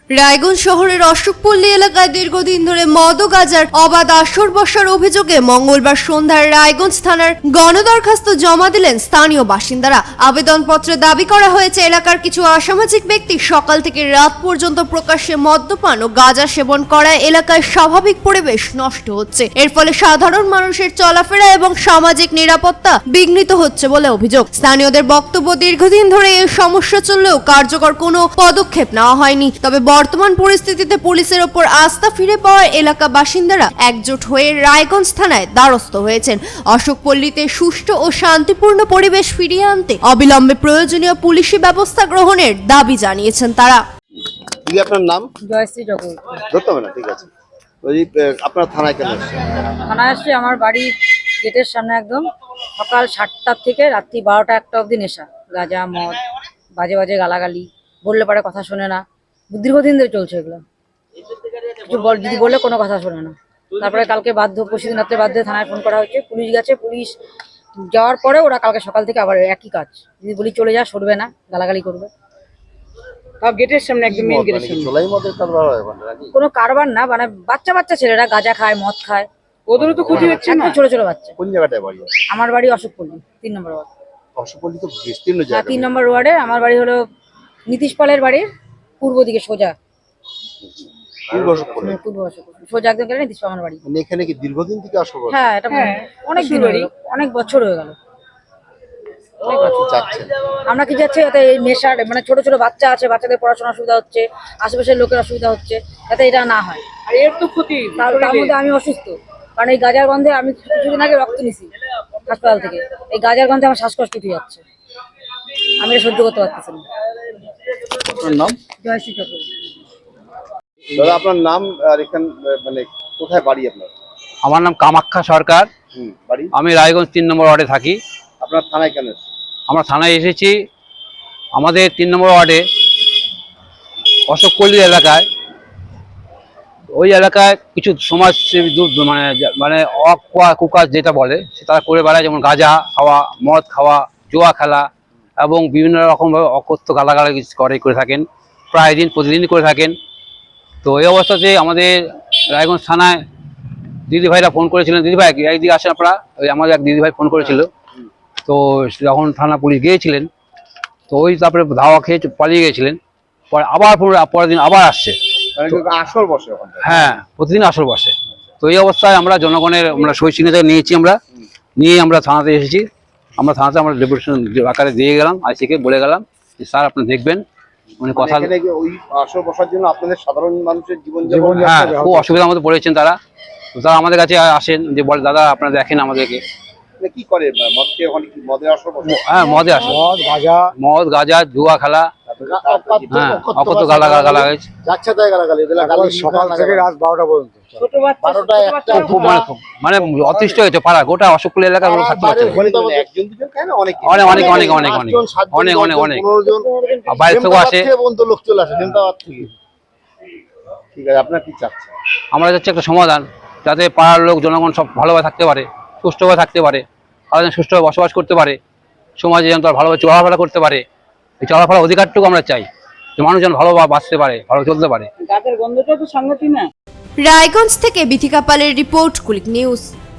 রায়গঞ্জ শহরের অশোকপল্লী এলাকায় দীর্ঘদিন ধরে মদ ও গাঁজার অবাধ আসর বসার অভিযোগে মঙ্গলবার সন্ধ্যায় রায়গঞ্জ থানার গণদরখাস্ত জমা দিলেন স্থানীয় বাসিন্দারা। আবেদনপত্রে দাবি করা হয়েছে, এলাকার কিছু অসামাজিক ব্যক্তি সকাল থেকে রাত পর্যন্ত প্রকাশ্যে মদ্যপান ও গাঁজা সেবন করায় এলাকায় স্বাভাবিক পরিবেশ নষ্ট হচ্ছে। এর ফলে সাধারণ মানুষের চলাফেরা এবং সামাজিক নিরাপত্তা বিঘ্নিত হচ্ছে বলে অভিযোগ। স্থানীয়দের বক্তব্য, দীর্ঘদিন ধরে এই সমস্যা চললেও কার্যকর কোনো পদক্ষেপ নেওয়া হয়নি। তবে বর্তমান পরিস্থিতিতে পুলিশের ওপর আস্থা ফিরে পাওয়ার এলাকা বাসিন্দারা একজোট হয়ে রায়গঞ্জ থানায় দ্বারস্থ হয়েছেন। অশোকপল্লীতে সুষ্ঠু ও শান্তিপূর্ণ পরিবেশ ফিরিয়ে আনতে অবিলম্বে প্রয়োজনীয় পুলিশি ব্যবস্থা গ্রহণের দাবি জানিয়েছেন তারা। আপনার নাম? জয়শ্রী চক্রবর্তী। ধরতে হবে না, ঠিক আছে। ওই আপনার থানায় কেন এসেছেন? থানায় আসছে আমার বাড়ির গেটের সামনে একদম সকাল 7টা থেকে রাত্রি 12টা-1টা অবধি নেশা, গাঁজা মদ, বাজে বাজে গালাগালি, বললে পরে কথা শোনে না। দীর্ঘদিন ধরে চলছে এগুলো। কিছু যদি বললে কোনো কথা শোনে না। তারপরে কালকে পরশুদিন রাত্রে বাধ্য থানায় ফোন করা হয়েছে, পুলিশ গেছে। পুলিশ যাওয়ার পরে ওরা কালকে সকাল থেকে আবার একই কাজ, যদি বলি চলে যা, সরবে না, গালাগালি করবে। গেটের সামনে একদম মেইন গেটের সামনে কোনো কারবার না, মানে বাচ্চা বাচ্চা ছেলেরা গাঁজা খায়, মদ খায়, ওদেরও তো ক্ষতি হচ্ছে না। ছোট ছোট বাচ্চা। কোন জায়গাটায় বাড়ি? আমার বাড়ি অশোকপল্লী 3 নম্বর ওয়ার্ড। অশোকপল্লী তো বিস্তীর্ণ জায়গা। 3 নম্বর ওয়ার্ডে আমার বাড়ি হলো নীতিশ পালের বাড়ির পূর্ব দিকে সোজা। পূর্ব অশোকপল্লী। পূর্ব অশোকপল্লী সোজা একদম গেলে নীতিশ পাল আমার বাড়ি। মানে এখানে কি দীর্ঘদিন থেকে অশোকপল্লী? হ্যাঁ, এটা অনেক দিন হয়ে গেল, অনেক বছর হয়ে গেল। আমরা কি যাচ্ছি যাতে এই নেশার, মানে ছোট ছোট বাচ্চা আছে, বাচ্চাদের পড়াশোনার অসুবিধা হচ্ছে, আশেপাশের লোকের অসুবিধা হচ্ছে, যাতে এটা না হয়। আর এর তো ক্ষতি, তার মধ্যে আমি অসুস্থ, কারণ এই গাঁজার গন্ধে আমি কিছুদিন আগে রক্ত নিছি হাসপাতাল থেকে। এই গাঁজার গন্ধে আমার শ্বাসকষ্ট উঠে যাচ্ছে, আমি এটা সহ্য করতে পারতেছি না। আপনার নাম? জয়শ্রী চক্রবর্তী। দাদা আপনার নাম আর এখান মানে কোথায় বাড়ি আপনার? আমার নাম কামাখ্যা সরকার। বাড়ি? আমি রায়গঞ্জ 3 নম্বর ওয়ার্ডে থাকি। আপনার থানায় কেন এসেছেন? আমরা থানায় এসেছি, আমাদের 3 নম্বর ওয়ার্ডে অশোকপল্লী এলাকায়, ওই এলাকায় কিছু সমাজসেবী মানে কুকাজ যেটা বলে তারা করে বেড়ায়, যেমন গাঁজা খাওয়া, মদ খাওয়া, জুয়া খেলা এবং বিভিন্ন রকমভাবে অকথ্য গালাগালি করে থাকেন, প্রায় দিন প্রতিদিন করে থাকেন। তো এই অবস্থাতে আমাদের রায়গঞ্জ থানায় দিদিভাইরা ফোন করেছিলেন, দিদিভাই একদিকে আসেন আপনারা, ওই আমাদের এক দিদিভাই ফোন করেছিল। তো যখন থানা পুলিশ গিয়েছিলেন, তো ওই তারপরে ধাওয়া খেয়ে পালিয়ে গিয়েছিলেন। পরে আবার পরের দিন আবার আসছে। আসর বসে? হ্যাঁ, প্রতিদিন আসর বসে। তো এই অবস্থায় আমরা জনগণের সই সিগনেচার নিয়েছি, নিয়ে আমরা থানাতে এসেছি। আমরা থানাতে আমরা ডেপুটেশন আকারে দিয়ে গেলাম, আইসিকে বলে গেলাম যে স্যার আপনি দেখবেন, উনি কথা। ওই আসর বসার জন্য আপনাদের সাধারণ মানুষের জীবন, হ্যাঁ, খুব অসুবিধার মধ্যে পড়েছেন তারা। তো তারা আমাদের কাছে আসেন যে বলে দাদা আপনারা দেখেন আমাদেরকে। কি করে মদ খেয়ে? মদের আসর বসে? হ্যাঁ, মদে আসে, মদ গাঁজা জুয়া খেলা, হ্যাঁ, অকথ্য গালাগালি যাচ্ছে তাই গালাগালি সকাল থেকে রাত 12টা পর্যন্ত। মানে অতিষ্ঠ হয়েছে পাড়া, গোটা অশোকপল্লী এলাকা থাকতে পারছে অনেক বাইরে থেকেও আসে। লোক চলে আসে। ঠিক আছে, আপনার কি চাচ্ছেন? আমরা চাচ্ছি একটা সমাধান, যাতে পাড়ার লোক জনগণ সব ভালোভাবে থাকতে পারে, সুষ্ঠুভাবে থাকতে পারে, তারা সুষ্ঠুভাবে বসবাস করতে পারে, সমাজে যেন তারা ভালোভাবে চলাফেরা করতে পারে। এই চলাফেরার অধিকারটুকু আমরা চাই, যে মানুষ যেন ভালোভাবে বাঁচতে পারে, ভালো চলতে পারে। রায়গঞ্জ থেকে বিথিকা পালের রিপোর্ট, কুলিক নিউজ।